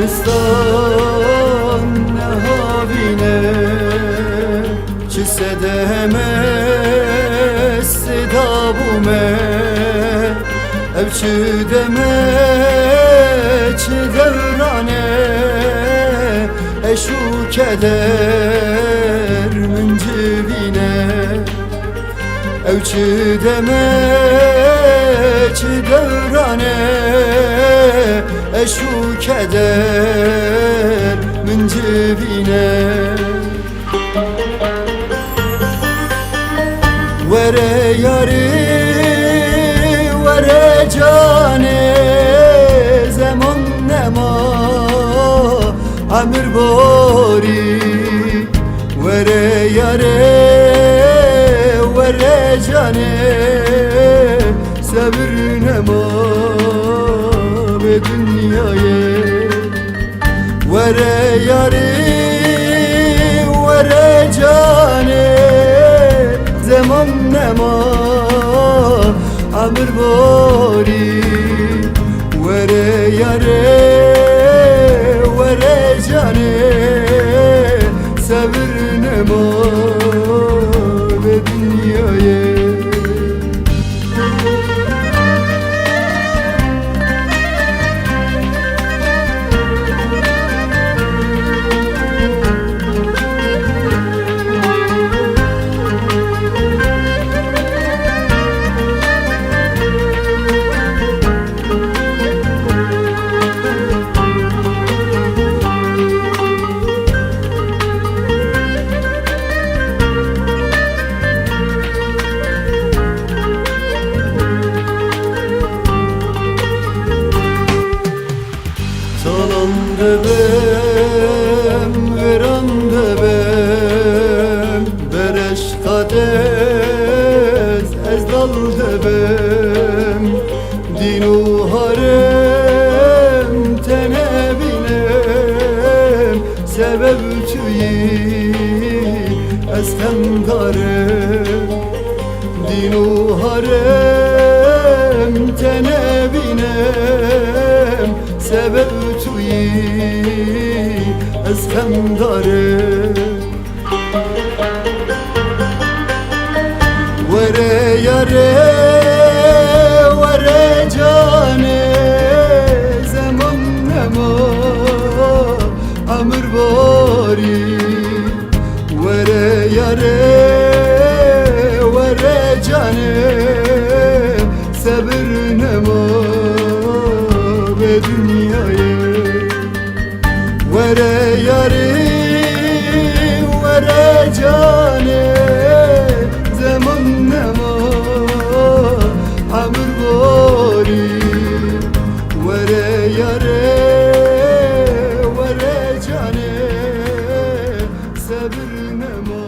دبستان نهاوینه چه سدهمه سدابومه ev çi deme çi devrane eşu keder min cibine ev çi deme çi devrane eşu keder min cibine vere yari cane zaman nema amir bori vere yare vere cane sabır nema ve dünyaya vere yare vere cane zaman nema amir bori vere yare vere cane sabır nema ve dünyaya Salam debem, veran debem Bereş kades, ezdal debem Dinu harem, tenebinem Sebeb tüyi, eskemdarem Dinu harem, tenebinem Sebeb توی از هم داره وره یاره وره جانه زمان نما امر باری وره یاره وره جانه صبر نما به dünyaya vere yari vere cane zaman nema amr bori vere yare vere cane sabır nema